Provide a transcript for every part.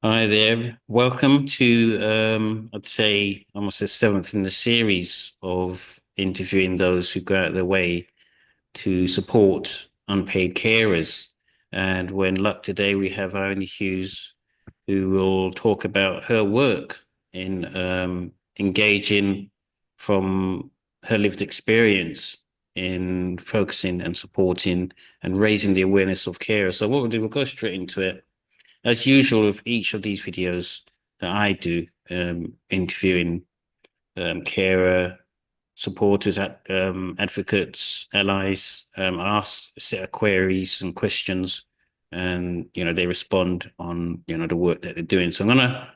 Hi there. Welcome to I'd say almost the seventh in the series of interviewing those who go out of their way to support unpaid carers. And we're in luck today. We have Ionie Hughes, who will talk about her work in engaging from her lived experience in focusing and supporting and raising the awareness of carers. So what we'll do, we'll go straight into it. As usual with each of these videos that I do, interviewing carer, supporters, advocates, allies, I ask a set of queries and questions, and they respond on the work that they're doing. So I'm gonna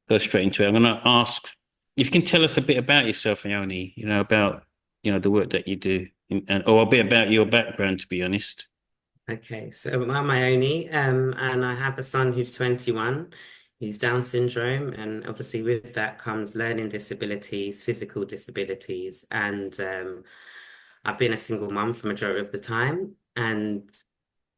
go straight into it. I'm gonna ask if you can tell us a bit about yourself, Ione, about the work that you do, or a bit about your background, to be honest. Okay, so I'm Ionie, and I have a son who's 21. He's Down syndrome, and obviously with that comes learning disabilities, physical disabilities, and I've been a single mum for majority of the time, and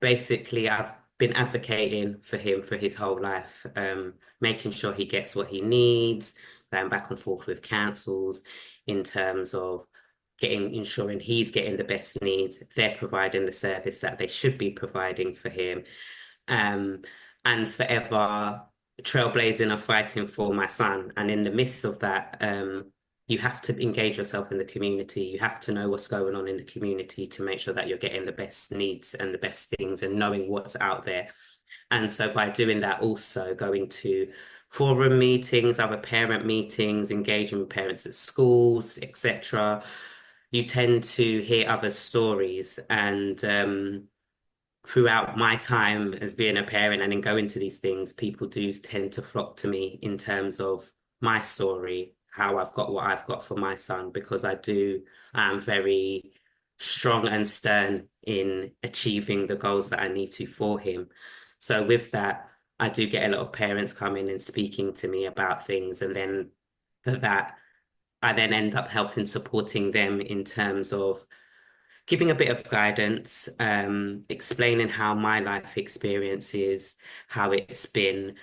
basically I've been advocating for him for his whole life, making sure he gets what he needs, going back and forth with councils in terms of ensuring he's getting the best needs, they're providing the service that they should be providing for him, um, and forever trailblazing or fighting for my son. And in the midst of that, you have to engage yourself in the community. You have to know what's going on in the community to make sure that you're getting the best needs and the best things and knowing what's out there. And so by doing that, also going to forum meetings, other parent meetings, engaging with parents at schools, etc., you tend to hear other stories. And throughout my time as being a parent and in going to these things, people do tend to flock to me in terms of my story, how I've got what I've got for my son, because I'm very strong and stern in achieving the goals that I need to for him. So with that, I do get a lot of parents coming and speaking to me about things, and then that I then end up helping supporting them in terms of giving a bit of guidance, explaining how my life experience is, how it's been,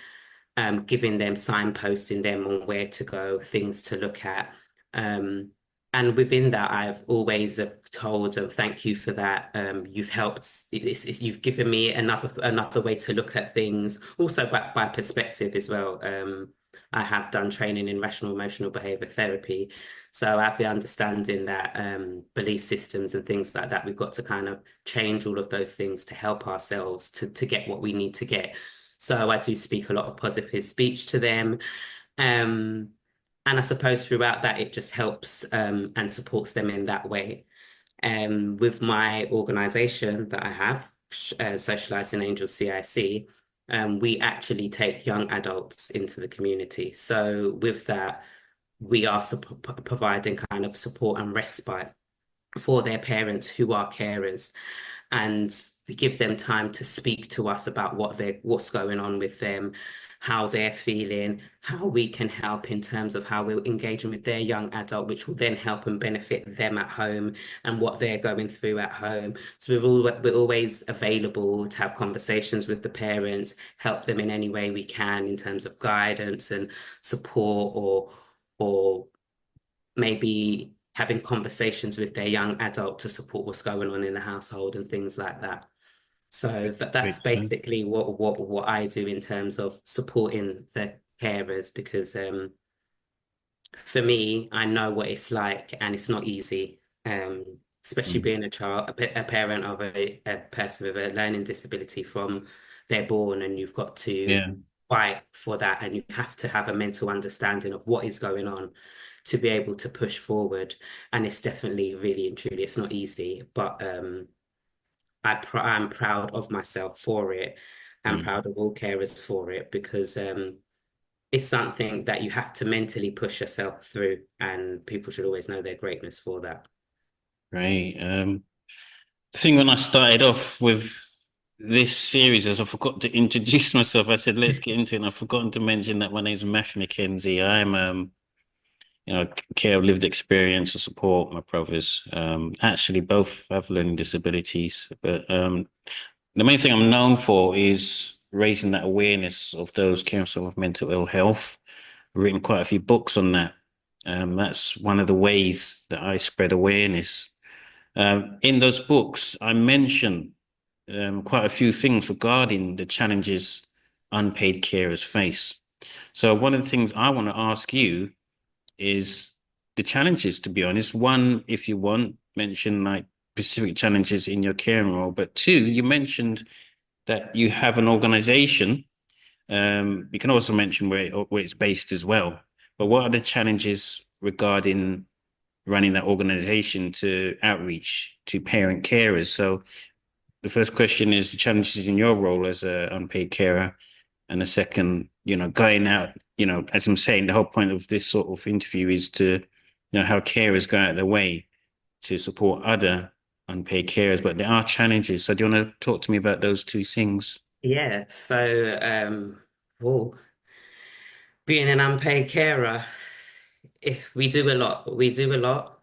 giving them signposting them on where to go, things to look at. Um, and within that, I've always told them, thank you for that. You've helped, you've given me another way to look at things, also by perspective as well. I have done training in rational emotional behavior therapy. So I have the understanding that belief systems and things like that, we've got to kind of change all of those things to help ourselves to get what we need to get. So I do speak a lot of positive speech to them. Um, and I suppose throughout that, it just helps and supports them in that way. With my organization that I have, Socialising Angels C.I.C, we actually take young adults into the community. So with that, we are providing kind of support and respite for their parents who are carers, and we give them time to speak to us about what's going on with them, how they're feeling, how we can help in terms of how we're engaging with their young adult, which will then help and benefit them at home and what they're going through at home. So we're always available to have conversations with the parents, help them in any way we can in terms of guidance and support, or maybe having conversations with their young adult to support what's going on in the household and things like that. So that's Great stuff. basically what I do in terms of supporting the carers, because for me, I know what it's like and it's not easy. Especially Mm. being a parent of a person with a learning disability from they're born, and you've got to Yeah. fight for that, and you have to have a mental understanding of what is going on to be able to push forward. And it's definitely really and truly, it's not easy, but I'm proud of myself for it. I'm Mm. proud of all carers for it, because it's something that you have to mentally push yourself through, and people should always know their greatness for that. Right. The thing when I started off with this series is I forgot to introduce myself. I said, let's get into it. And I've forgotten to mention that my name's Matthew McKenzie. I'm, care of lived experience to support my brothers. Actually, both have learning disabilities, but the main thing I'm known for is raising that awareness of those caring with mental ill health. I've written quite a few books on that. That's one of the ways that I spread awareness. In those books, I mention quite a few things regarding the challenges unpaid carers face. So one of the things I want to ask you is the challenges, to be honest. One, if you want, mention like specific challenges in your caring role. But two, you mentioned that you have an organization. You can also mention where it's based as well. But what are the challenges regarding running that organization to outreach to parent carers? So the first question is the challenges in your role as an unpaid carer. And the second, going out, as I'm saying, the whole point of this sort of interview is to, how carers go out of their way to support other unpaid carers, but there are challenges. So do you want to talk to me about those two things? Yeah, so oh, being an unpaid carer, if we do a lot, we do a lot.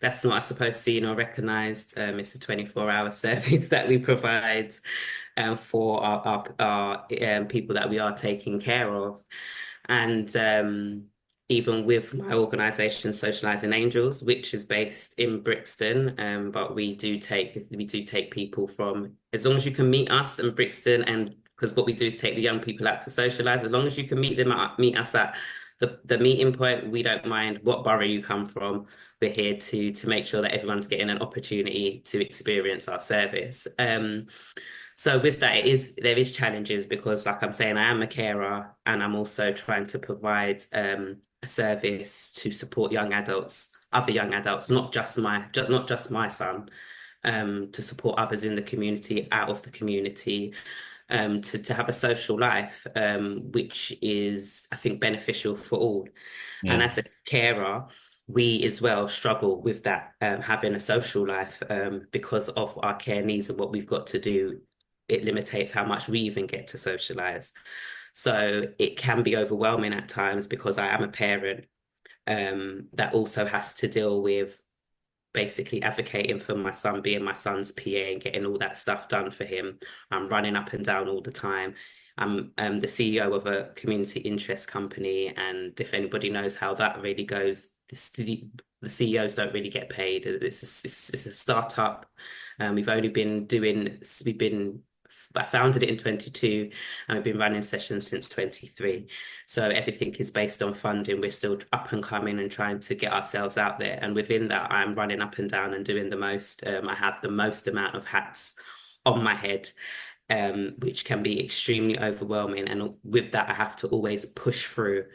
That's not, I suppose, seen or recognised. It's a 24-hour service that we provide for our people that we are taking care of. And even with my organisation, Socialising Angels, which is based in Brixton, but we do take people from, as long as you can meet us in Brixton, and because what we do is take the young people out to socialise. As long as you can meet us at the meeting point, we don't mind what borough you come from. We're here to make sure that everyone's getting an opportunity to experience our service. So with that, there is challenges because, like I'm saying, I am a carer and I'm also trying to provide a service to support young adults, other young adults, not just my son, to support others in the community, out of the community, to have a social life, which is, I think, beneficial for all. And Yeah. as a carer, we as well struggle with that, having a social life, because of our care needs and what we've got to do. It limitates how much we even get to socialize. So it can be overwhelming at times because I am a parent, that also has to deal with basically advocating for my son, being my son's PA and getting all that stuff done for him. I'm running up and down all the time. I'm the CEO of a community interest company, and if anybody knows how that really goes, the CEOs don't really get paid. It's a startup. I founded it in 22 and we've been running sessions since 23. So everything is based on funding. We're still up and coming and trying to get ourselves out there. And within that, I'm running up and down and doing the most. I have the most amount of hats on my head, which can be extremely overwhelming. And with that, I have to always push through,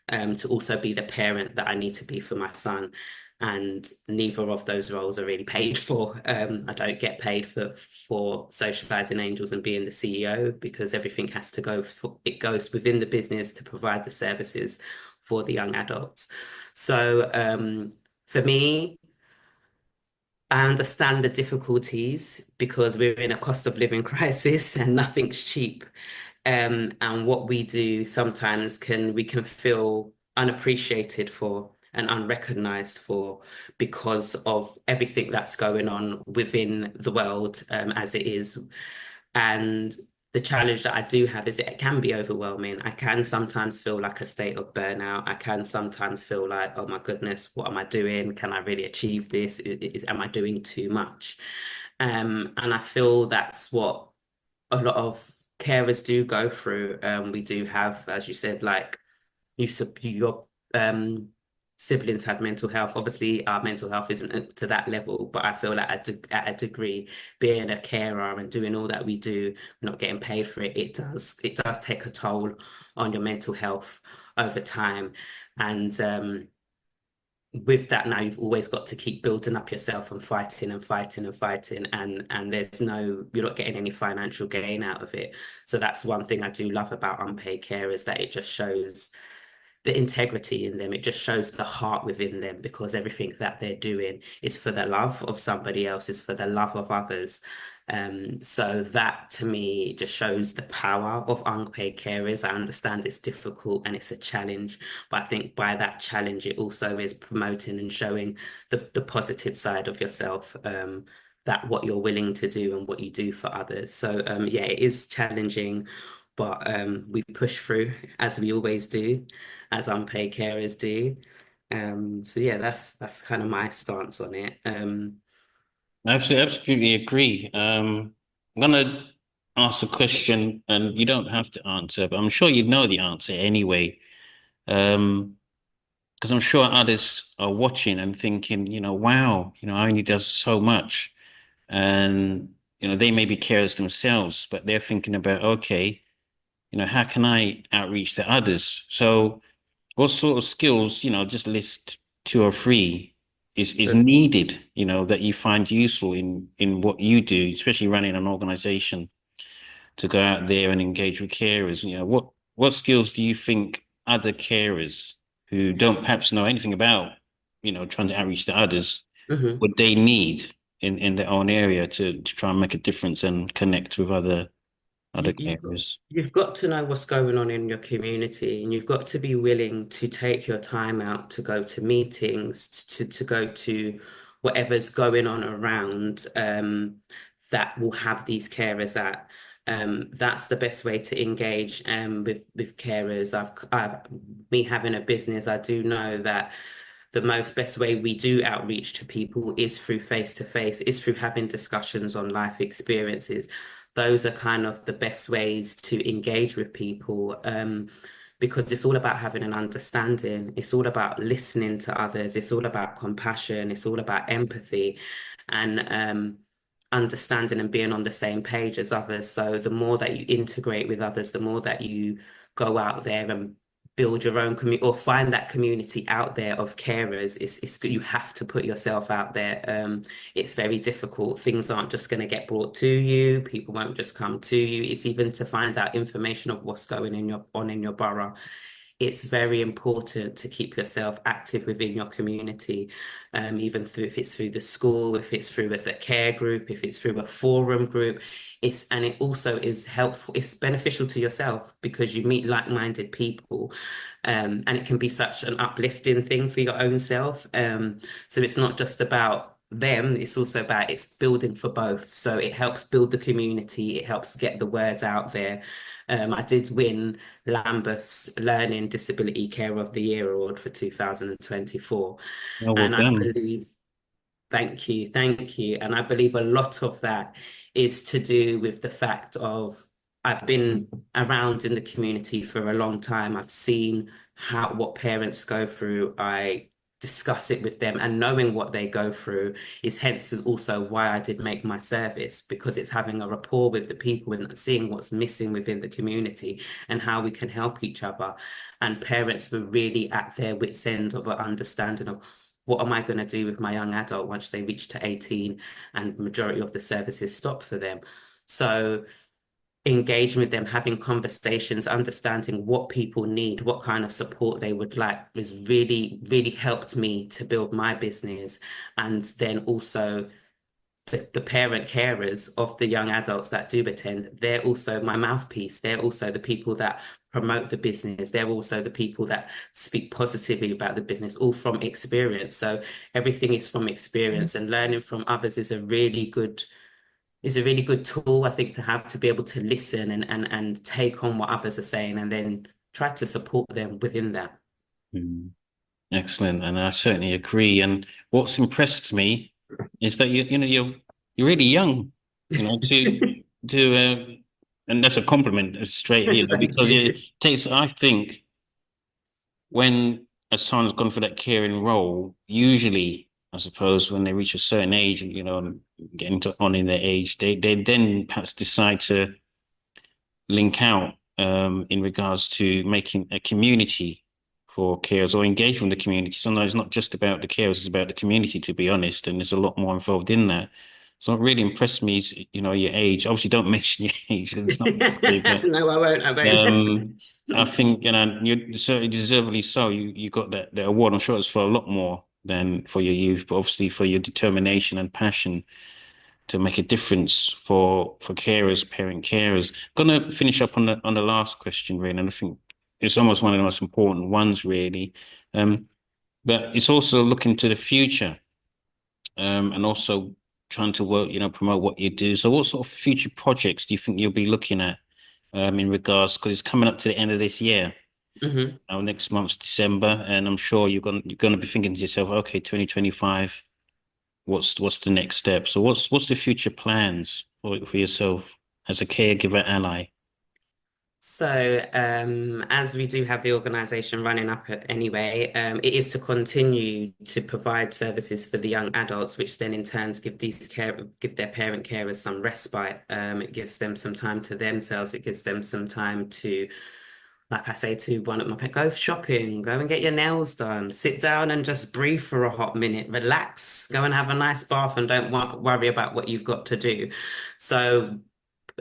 to also be the parent that I need to be for my son. And neither of those roles are really paid for. I don't get paid for socializing angels and being the CEO because everything has to it goes within the business to provide the services for the young adults. So for me, I understand the difficulties because we're in a cost of living crisis and nothing's cheap. And what we do sometimes we can feel unappreciated for and unrecognized for because of everything that's going on within the world, as it is. And the challenge that I do have is it can be overwhelming. I can sometimes feel like a state of burnout. I can sometimes feel like, oh my goodness, what am I doing? Can I really achieve this? Am I doing too much? And I feel that's what a lot of carers do go through. We do have, as you said, like your siblings have mental health. Obviously, our mental health isn't to that level, but I feel like at a degree, being a carer and doing all that we do, not getting paid for it, it does take a toll on your mental health over time. And with that now you've always got to keep building up yourself and fighting and fighting and fighting, and you're not getting any financial gain out of it. So that's one thing I do love about unpaid care, is that it just shows the integrity in them. It just shows the heart within them because everything that they're doing is for the love of somebody else, is for the love of others. So that to me just shows the power of unpaid carers. I understand it's difficult and it's a challenge, but I think by that challenge, it also is promoting and showing the positive side of yourself. that what you're willing to do and what you do for others. So yeah, it is challenging, but we push through as we always do, as unpaid carers do. So yeah, that's kind of my stance on it. I absolutely agree. I'm gonna ask a question, and you don't have to answer, but I'm sure you know the answer anyway. Um, because I'm sure others are watching and thinking, wow, Ionie does so much, and they may be carers themselves, but they're thinking about, okay, how can I outreach to others? So, what sort of skills, just list two or three is needed, that you find useful in what you do, especially running an organization to go out there and engage with carers. What skills do you think other carers who don't perhaps know anything about, trying to outreach to others, Mhm. would they need in their own area to try and make a difference and connect with other You've got carers? to know what's going on in your community, and you've got to be willing to take your time out to go to meetings, to go to whatever's going on around that will have these carers at. That's the best way to engage with carers. Me having a business, I do know that the most best way we do outreach to people is through face to face, is through having discussions on life experiences. Those are kind of the best ways to engage with people, because it's all about having an understanding. It's all about listening to others. It's all about compassion. It's all about empathy and understanding and being on the same page as others. So the more that you integrate with others, the more that you go out there and build your own community or find that community out there of carers. It's good. You have to put yourself out there. It's very difficult. Things aren't just going to get brought to you. People won't just come to you. It's even to find out information of what's going in your borough. It's very important to keep yourself active within your community, even through if it's through the school, if it's through a care group, if it's through a forum group. And it also is helpful. It's beneficial to yourself because you meet like-minded people, and it can be such an uplifting thing for your own self. So it's not just about them, it's also about it's building for both. So it helps build the community, it helps get the words out there. I did win Lambeth's Learning Disability Care of the Year Award for 2024. Oh, well And I done. believe, thank you, thank you. And I believe a lot of that is to do with the fact of I've been around in the community for a long time. I've seen what parents go through. I discuss it with them, and knowing what they go through is also why I did make my service, because it's having a rapport with the people and seeing what's missing within the community and how we can help each other. And parents were really at their wits' end of an understanding of what am I going to do with my young adult once they reach to 18 and majority of the services stop for them. So engaging with them, having conversations, understanding what people need, what kind of support they would like has really, really helped me to build my business. And then also the parent carers of the young adults that do attend, they're also my mouthpiece. They're also the people that promote the business. They're also the people that speak positively about the business, all from experience. So everything is from experience, and learning from others is a really good tool, I think, to have to be able to listen and take on what others are saying and then try to support them within that. Mm. Excellent, and I certainly agree. And what's impressed me is that you're really young, to and that's a compliment straight, Thank because it you. takes. I think when a son's gone for that caring role, usually, I suppose, when they reach a certain age, and getting on in their age, they then perhaps decide to link out in regards to making a community for carers or engage with the community. Sometimes it's not just about the carers, it's about the community, to be honest, and there's a lot more involved in that. So what really impressed me is, your age. Obviously, don't mention your age, it's not necessary, but No, I won't. I um, I won't. think, you certainly deservedly so. You got that award. I'm sure it's for a lot more than for your youth, but obviously for your determination and passion to make a difference for carers, parent carers. Gonna finish up on the last question, really, and I think it's almost one of the most important ones, really. But it's also looking to the future, and also trying to work, promote what you do. So what sort of future projects do you think you'll be looking at in regards, because it's coming up to the end of this year. Hmm. Now, next month's December, and I'm sure you're gonna be thinking to yourself, okay, 2025, what's the next step? So what's the future plans for yourself as a caregiver ally? So, as we do have the organisation running up anyway, it is to continue to provide services for the young adults, which then in turns give their parent carers some respite. It gives them some time to themselves. It gives them some time to, like I say to one of my pets, go shopping, go and get your nails done, sit down and just breathe for a hot minute, relax, go and have a nice bath, and don't worry about what you've got to do. So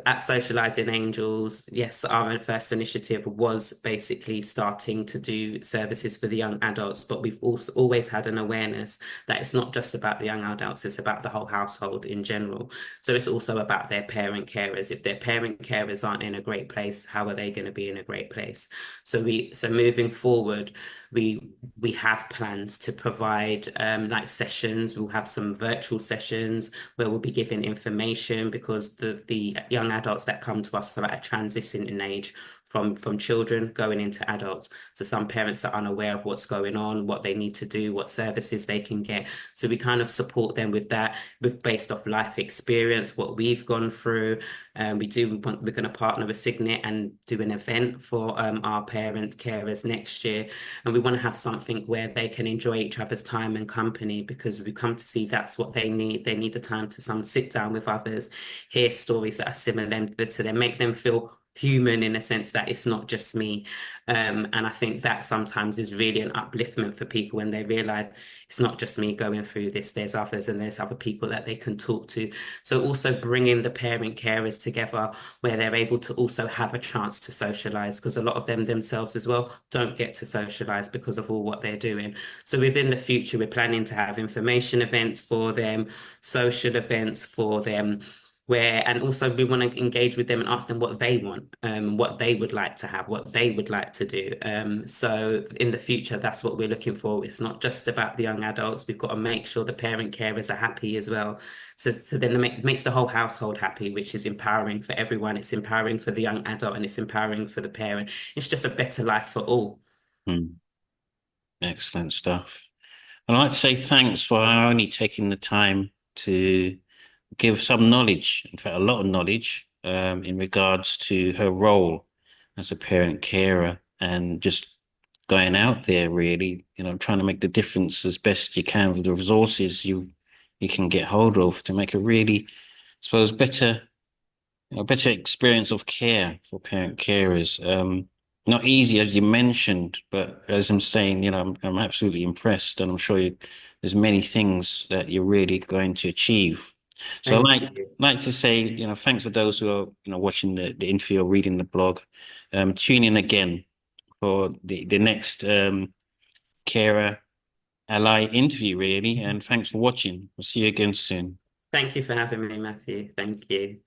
at Socialising Angels, yes, our first initiative was basically starting to do services for the young adults, but we've also always had an awareness that it's not just about the young adults, it's about the whole household in general. So it's also about their parent carers. If their parent carers aren't in a great place, how are they going to be in a great place? So moving forward, we have plans to provide like sessions. We'll have some virtual sessions where we'll be giving information, because the young adults that come to us are at a transition in age from children going into adults. So some parents are unaware of what's going on, what they need to do, what services they can get. So we kind of support them with that, with based off life experience, what we've gone through. We're going to partner with Signet and do an event for our parent carers next year. And we want to have something where they can enjoy each other's time and company, because we come to see that's what they need. They need the time to sit down with others, hear stories that are similar to them, make them feel human in a sense that it's not just me. And I think that sometimes is really an upliftment for people when they realize it's not just me going through this, there's others and there's other people that they can talk to. So also bringing the parent carers together where they're able to also have a chance to socialize, because a lot of them themselves as well don't get to socialize because of all what they're doing. So within the future, we're planning to have information events for them, social events for them, and also we want to engage with them and ask them what they want, what they would like to have, what they would like to do. So in the future, that's what we're looking for. It's not just about the young adults. We've got to make sure the parent carers are happy as well. So then it makes the whole household happy, which is empowering for everyone. It's empowering for the young adult and it's empowering for the parent. It's just a better life for all. Hmm, excellent stuff. And I'd like to say thanks for only taking the time to give some knowledge, in fact, a lot of knowledge, in regards to her role as a parent carer, and just going out there really, trying to make the difference as best you can with the resources you can get hold of to make a really, I suppose, better experience of care for parent carers. Not easy, as you mentioned, but as I'm saying, I'm absolutely impressed, and I'm sure there's many things that you're really going to achieve. So I Thank like you. like to say, thanks for those who are, watching the interview or reading the blog. Tune in again for the next carer ally interview, really. And thanks for watching. We'll see you again soon. Thank you for having me, Matthew. Thank you.